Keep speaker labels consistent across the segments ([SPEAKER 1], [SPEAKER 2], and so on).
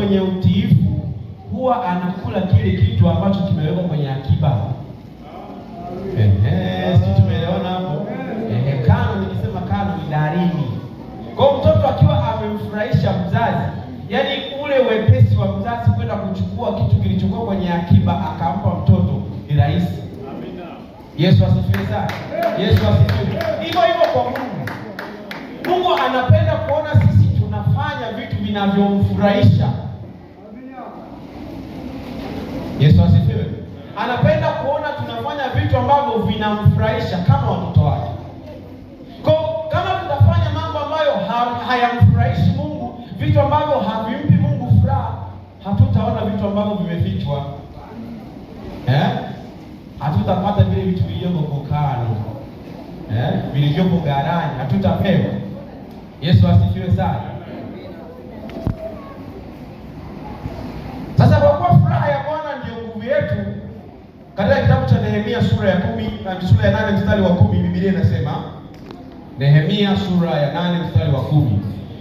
[SPEAKER 1] mwenye utiifu huwa anakula kile kitu ambacho kimewekwa kwenye akiba. Sisi tumeelewana hapo? Kano, nikisema kano ni darini. Kwa mtoto akiwa amemfurahisha mzazi, yaani ule wepesi wa mzazi kwenda kuchukua kitu kilichokuwa kwenye akiba akampa mtoto ni rahisi. Amina. Yesu asifiwe sana. Yesu asifiwe. Hivyo hivyo kwa Mungu. Mungu anapenda kuona sisi tunafanya vitu vinavyomfurahisha. Yesu asifiwe. Anapenda kuona tunafanya vitu ambavyo vinamfurahisha kama watoto wake. Kwa kama tutafanya mambo ambayo hayamfurahishi Mungu, vitu ambavyo havimpi Mungu furaha, hatutaona vitu ambavyo vimefichwa. Hatutapata vile vitu vilivyo kokano. Vilivyo garani, hatutapewa. Yesu asifiwe sana. Sasa kwa kuwa furaha ya Bwana ndio nguvu yetu, katika kitabu cha Nehemia sura ya 10, sura ya 8 mstari wa 10, Biblia inasema, Nehemia sura ya 8 mstari wa 10,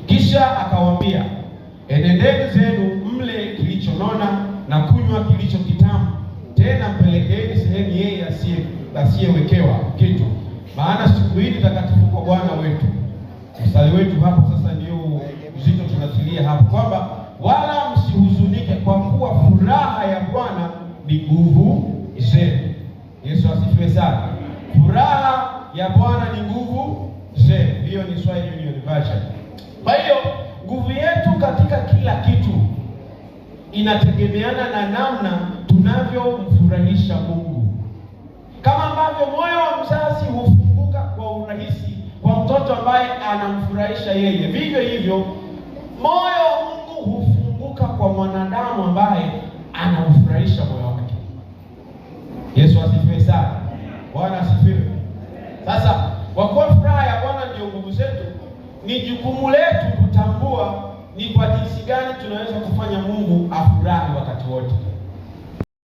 [SPEAKER 1] kisha akawaambia, enendeni zenu mle kilichonona na kunywa kilicho kitamu, tena mpelekeeni sehemu yeye asiyewekewa kitu, maana siku hii takatifu kwa Bwana wetu. Mstari wetu hapo sasa ndio uzito tunatilia hapo, kwamba wala msihuzunike, kwa kuwa furaha ya Bwana ni nguvu zenu. Yesu asifiwe sana. Furaha ya Bwana ni nguvu zenu. Hiyo ni Swahili Union Version. Kwa hiyo nguvu yetu katika kila kitu inategemeana na namna tunavyomfurahisha Mungu. Kama ambavyo moyo wa mzazi hufunguka kwa urahisi kwa mtoto ambaye anamfurahisha yeye, vivyo hivyo moyo wa Mungu hufunguka kwa mwanadamu ambaye anamfurahisha moyo wake. Yesu asifiwe sana. Bwana asifiwe. Sasa kwa kuwa furaha ya Bwana ndio nguvu zetu, ni jukumu letu kutambua